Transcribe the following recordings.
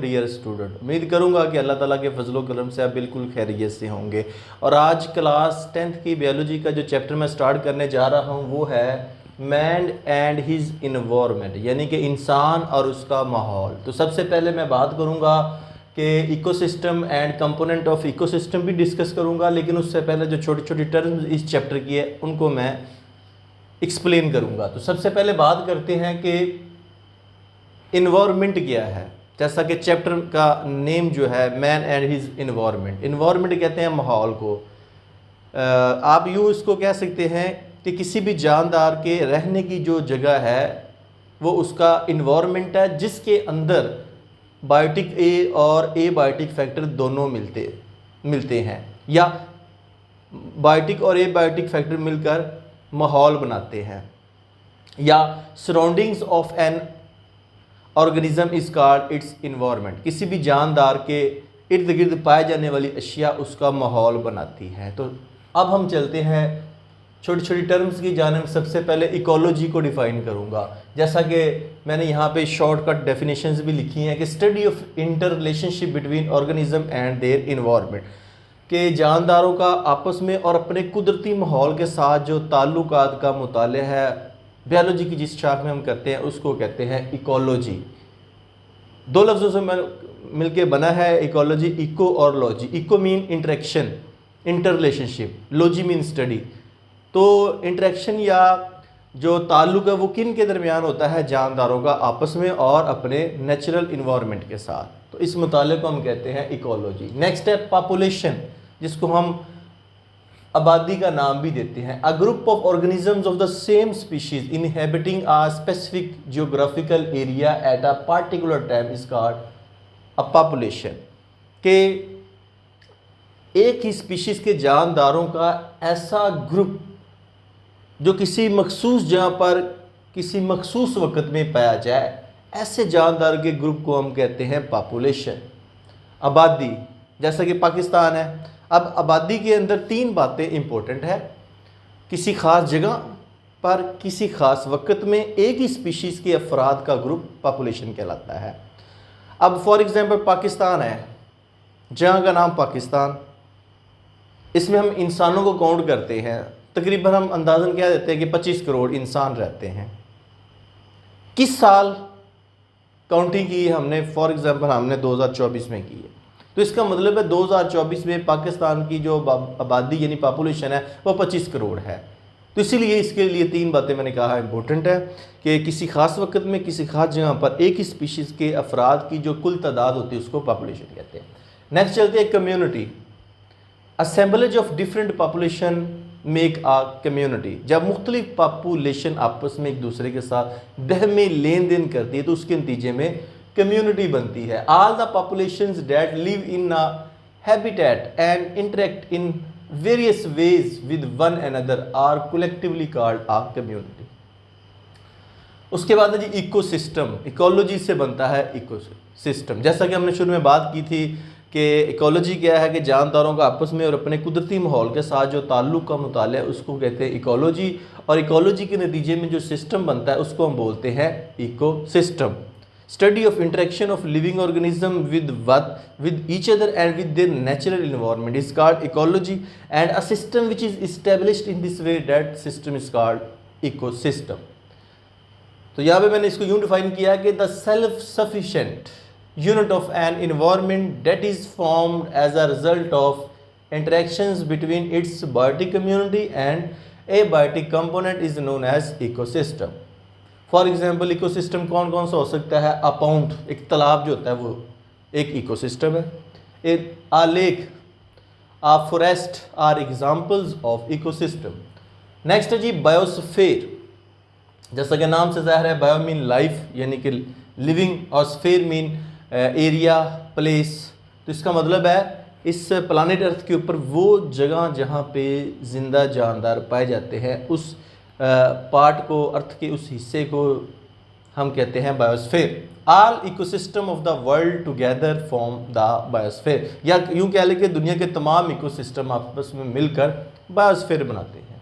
Dear student, उम्मीद करूंगा कि अल्लाह ताला के फजलो करम से आप बिल्कुल खैरियत से होंगे। और आज क्लास 10th की बायोलॉजी का जो चैप्टर मैं स्टार्ट करने जा रहा हूं वो है मैन एंड हिज इन्वायरमेंट, यानी कि इंसान और उसका माहौल। तो सबसे पहले मैं बात करूंगा कि ecosystem and component of ecosystem भी डिस्कस करूंगा, लेकिन उससे पहले जो छोटी छोटी टर्म्स इस चैप्टर की है उनको मैं एक्सप्लेन करूंगा। तो सबसे पहले बात करते हैं कि इन्वायरमेंट क्या है। जैसा कि चैप्टर का नेम जो है man and his environment, environment कहते हैं माहौल को। आप यूँ इसको कह सकते हैं कि किसी भी जानदार के रहने की जो जगह है वो उसका इन्वायरमेंट है, जिसके अंदर बायोटिक ए और ए बायोटिक फैक्टर दोनों मिलते हैं, या बायोटिक और ए बायोटिक फैक्टर मिलकर माहौल बनाते हैं, या surroundings of an organism is called its environment. किसी भी जानदार के इर्द गिर्द पाए जाने वाली अशिया उसका माहौल बनाती हैं। तो अब हम चलते हैं छोटी छोटी टर्म्स की जानिब। सबसे पहले इकोलॉजी को डिफाइन करूंगा, जैसा कि मैंने यहाँ पे शॉर्टकट डेफिनेशंस भी लिखी हैं कि study of inter relationship between organism and their environment, के जानदारों का आपस में और अपने कुदरती माहौल के साथ जो ताल्लुकात का मुताले है बायोलॉजी की जिस शाख में हम करते हैं उसको कहते हैं इकोलॉजी। दो लफ्ज़ों से मिलके बना है इकोलॉजी, इको और logy. Eco mean interaction, inter relationship, logy mean study. तो इंटरेक्शन या जो ताल्लुक है वो किन के दरमियान होता है, जानदारों का आपस में और अपने नेचुरल इन्वायरमेंट के साथ। तो इस मुताले को हम कहते हैं इकोलॉजी। नेक्स्ट है पॉपुलेशन, जिसको हम आबादी का नाम भी देते हैं। A group of organisms of the same species inhabiting a specific geographical area at a particular time is called a population. के एक ही स्पीशीज के जानदारों का ऐसा ग्रुप जो किसी मखसूस जगह पर किसी मखसूस वक्त में पाया जाए, ऐसे जानदार के ग्रुप को हम कहते हैं पॉपुलेशन। आबादी, जैसा कि पाकिस्तान है, अब आबादी के अंदर तीन बातें इंपॉर्टेंट है। किसी ख़ास जगह पर किसी ख़ास वक्त में एक ही स्पीशीज़ के अफराद का ग्रुप पॉपुलेशन कहलाता है। अब फॉर एग्ज़ाम्पल पाकिस्तान है, जगह का नाम पाकिस्तान, इसमें हम इंसानों को काउंट करते हैं। तकरीबन हम अंदाज़न क्या देते हैं कि 25 करोड़ इंसान रहते हैं। किस साल काउंटिंग की हमने, फॉर एग्ज़ाम्पल हमने 2024 में की है, तो इसका मतलब है 2024 में पाकिस्तान की जो आबादी यानी पॉपुलेशन है वो 25 करोड़ है। तो इसीलिए इसके लिए तीन बातें मैंने कहा इंपॉर्टेंट है कि किसी खास वक्त में किसी खास जगह पर एक ही स्पीशीज़ के अफराद की जो कुल तादाद होती है उसको पॉपुलेशन कहते हैं। नेक्स्ट चलते हैं community. Assemblage of different population make a community. जब मुख्तलिफ पॉपुलेशन आपस में एक दूसरे के साथ बहमी लेन देन करती है तो उसके नतीजे में कम्युनिटी बनती है। All the populations that live in a habitat and interact in various ways with one another are collectively called a community. उसके बाद है जी इकोसिस्टम। इकोलॉजी से बनता है इकोसिस्टम। जैसा कि हमने शुरू में बात की थी कि इकोलॉजी क्या है कि जानदारों का आपस में और अपने कुदरती माहौल के साथ जो ताल्लुक़ का मुताला है उसको कहते हैं इकोलॉजी। और इकोलॉजी के नतीजे में जो सिस्टम बनता है उसको हम बोलते हैं ecosystem. Study of interaction of living organism with each other and with their natural environment is called ecology, and a system which is established in this way, that system is called ecosystem. तो यहाँ पे मैंने इसको यूँ define किया कि the self sufficient unit of an environment that is formed as a result of interactions between its biotic community and a biotic component is known as ecosystem. For example ecosystem कौन कौन सा हो सकता है? अ pound, एक तालाब जो होता है वो एक इकोसिस्टम है। एक a lake, a forest are examples of ecosystem. Next है जी बायोस्फीयर। जैसा कि नाम से ज़ाहिर है, बायो मीन लाइफ यानी कि लिविंग, और स्फीयर मीन एरिया, प्लेस। तो इसका मतलब है इस प्लानिट अर्थ के ऊपर वो जगह जहाँ पे ज़िंदा जानदार पाए जाते हैं उस पार्ट को, अर्थ के उस हिस्से को हम कहते हैं biosphere. All ecosystem of the world together form the biosphere, या यूँ कह लें कि दुनिया के तमाम इकोसिस्टम आपस में मिलकर बायोस्फीयर बनाते हैं।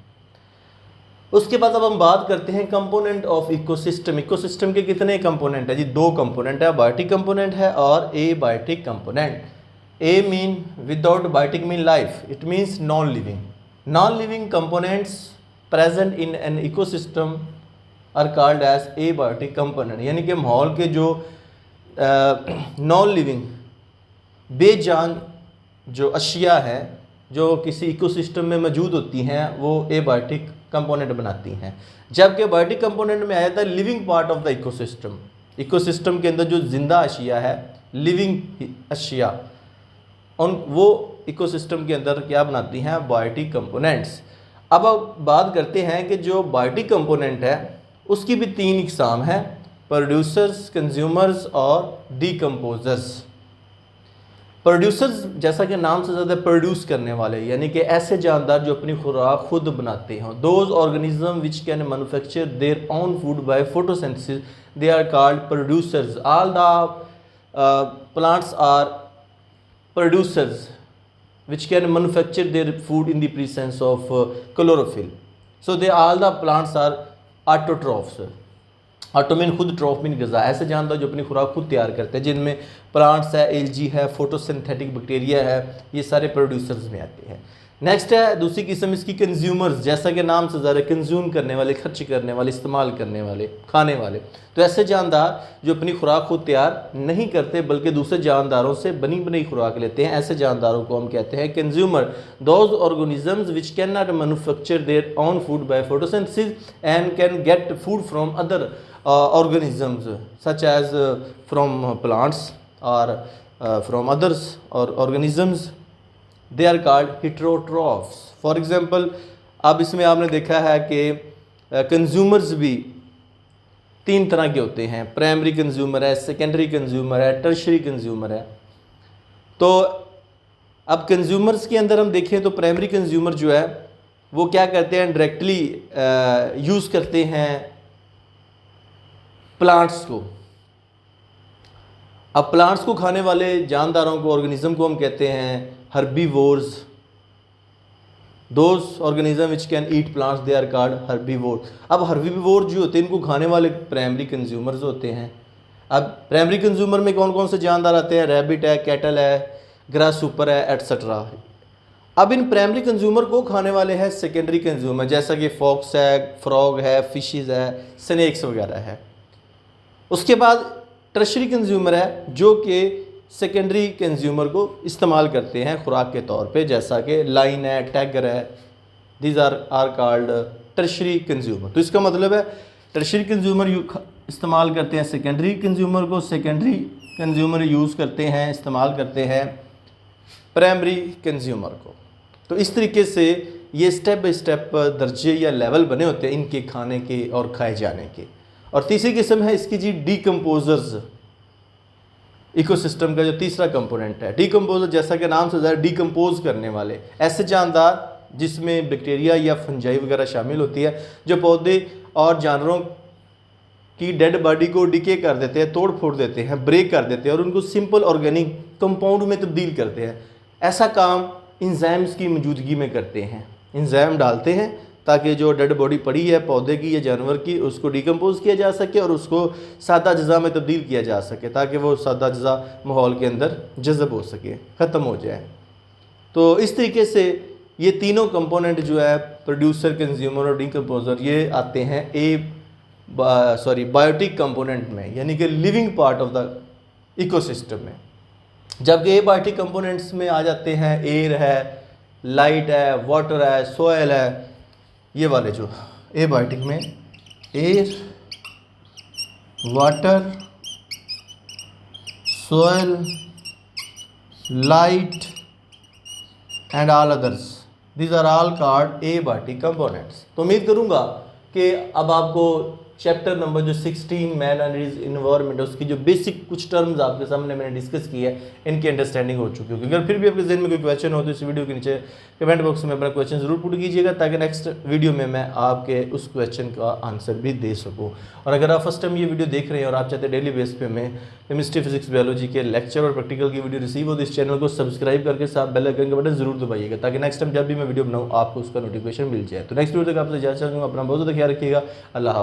उसके बाद अब हम बात करते हैं कंपोनेंट ऑफ इकोसिस्टम। इकोसिस्टम के कितने कंपोनेंट है जी? दो कंपोनेंट है, बायोटिक कंपोनेंट है और abiotic component. A mean without, biotic mean life, it means non living. Non living components present in an ecosystem are called as abiotic component, यानी कि माहौल के जो नॉन लिविंग बेजान जो अशिया है जो किसी इकोसिस्टम में मौजूद होती हैं वो एबायोटिक कंपोनेंट बनाती हैं। जबकि बायोटिक कंपोनेंट में आ जाता है living part of the ecosystem. Ecosystem के अंदर जो जिंदा अशिया है, लिविंग अशिया, उन वो इकोसिस्टम के अंदर क्या बनाती हैं? Biotic components. अब बात करते हैं कि जो बायोटिक कंपोनेंट है उसकी भी तीन इकसाम है, प्रोड्यूसर्स, कंज्यूमर्स और डीकम्पोजर्स। प्रोड्यूसर्स जैसा कि नाम से ज़्यादा प्रोड्यूस करने वाले, यानी कि ऐसे जानदार जो अपनी खुराक खुद बनाते हों। Those organism which can manufacture their own food by photosynthesis, they are called producers. All the plants are producers which can manufacture their food in the presence of chlorophyll. So they all the plants are autotrophs. Auto mean खुद, ट्रॉफ mean गज़ा, ऐसे जानदार जो अपनी खुराक खुद तैयार करते हैं, जिनमें प्लांट्स है, एल्गी है, फोटोसिंथेटिक बैक्टीरिया है, ये सारे प्रोड्यूसर्स में आते हैं। नेक्स्ट है दूसरी किस्म इसकी कंज्यूमर्स, जैसा कि नाम से ज़्यादा कंज्यूम करने वाले, खर्च करने वाले, इस्तेमाल करने वाले, खाने वाले। तो ऐसे जानदार जो अपनी खुराक खुद तैयार नहीं करते बल्कि दूसरे जानदारों से बनी बनाई खुराक लेते हैं, ऐसे जानदारों को हम कहते हैं consumer. Those organisms which can not manufacture their own food by photosynthesis and can get food from other organisms such as from plants or from others or organisms, they are called heterotrophs. For example, अब इसमें आपने देखा है कि consumers भी तीन तरह के होते हैं, प्राइमरी कंज्यूमर है, सेकेंडरी कंज्यूमर है, टर्शरी कंज्यूमर है। तो अब कंज्यूमर्स के अंदर हम देखें तो प्राइमरी कंज्यूमर जो है वो क्या करते हैं? डायरेक्टली यूज़ करते हैं प्लांट्स को। अब प्लांट्स को खाने वाले जानदारों को, ऑर्गेनिज्म को हम कहते हैं herbivores. Those organism which can eat plants they are called herbivore. अब हर्बीवोर जो होते हैं इनको खाने वाले प्राइमरी कंज्यूमर्स होते हैं। अब प्राइमरी कंज्यूमर में कौन कौन से जानदार आते हैं? रैबिट है, कैटल है, ग्रास सुपर है, एटसेट्रा। अब इन प्राइमरी कंज्यूमर को खाने वाले हैं सेकेंडरी कंज्यूमर, जैसा कि फॉक्स है, फ्रॉग है, फिशेस है, स्नेक्स वगैरह है। उसके बाद टर्शरी कंज्यूमर है जो कि सेकेंडरी कंज्यूमर को इस्तेमाल करते हैं खुराक के तौर पे, जैसा कि लाइन है, टैगर है, these are called tertiary consumer. तो इसका मतलब है टर्शरी कंज्यूमर इस्तेमाल करते हैं सेकेंडरी कंज्यूमर को, सेकेंडरी कंज्यूमर यूज़ करते हैं, इस्तेमाल करते हैं प्राइमरी कंज्यूमर को। तो इस तरीके से ये स्टेप बाई स्टेप दर्जे या लेवल बने होते हैं इनके खाने के और खाए जाने के। और तीसरी किस्म है इसकी जी डीकम्पोजर्स। इकोसिस्टम का जो तीसरा कंपोनेंट है डीकम्पोजर, जैसा कि नाम से ज़्यादा डीकम्पोज करने वाले, ऐसे जानदार जिसमें बैक्टीरिया या फंजाई वगैरह शामिल होती है जो पौधे और जानवरों की डेड बॉडी को डिके कर देते हैं, तोड़ फोड़ देते हैं, ब्रेक कर देते हैं और उनको सिंपल ऑर्गेनिक कंपाउंड में तब्दील करते हैं। ऐसा काम इंजाइम्स की मौजूदगी में करते हैं। इंजाइम डालते हैं ताकि जो डेड बॉडी पड़ी है पौधे की या जानवर की उसको डिकम्पोज किया जा सके और उसको सादा अज्जा में तब्दील किया जा सके, ताकि वो सादा अज्जा माहौल के अंदर जज़ब हो सके, ख़त्म हो जाए। तो इस तरीके से ये तीनों कंपोनेंट जो है प्रोड्यूसर, कंज्यूमर और डिकम्पोजर, ये आते हैं बायोटिक कंपोनेंट में, यानी कि living part of the ecosystem में। जबकि एबायोटिक कंपोनेंट्स में आ जाते हैं एयर है, लाइट है, वाटर है, सॉयल है, ये वाले जो एबायोटिक में air, water, soil, light and all others, these are all called abiotic components. तो उम्मीद करूँगा कि अब आपको चैप्टर नंबर जो 16 मैन एंड हिज इन्वायरमेंट है उसकी जो बेसिक कुछ टर्म्स आपके सामने मैंने डिस्कस की है, इनकी अंडरस्टैंडिंग हो चुकी होगी। अगर फिर भी आपके जहन में कोई क्वेश्चन हो तो इस वीडियो के नीचे कमेंट बॉक्स में अपना क्वेश्चन जरूर पुट कीजिएगा, ताकि नेक्स्ट वीडियो में मैं आपके उस क्वेश्चन का आंसर भी दे सकूँ। और अगर आप फर्स्ट टाइम ये वीडियो देख रहे हैं और आप चाहते हैं डेली बेस पे मैं केमिस्ट्री, फिजिक्स, बायोलॉजी के लेक्चर और प्रैक्टिकल की वीडियो रिसीव हो तो इस चैनल को सब्सक्राइब करके साथ बेल आइकन का बटन जरूर दबाइएगा, ताकि नेक्स्ट टाइम जब भी मैं वीडियो बनाऊँ आपको उसका नोटिफिकेशन मिल जाए। तो नेक्स्ट वीडियो तक आपसे इजाज़त चाहूँगा, अपना बहुत ज़्यादा ख्याल रखिएगा। अल्लाह हाफ़िज़।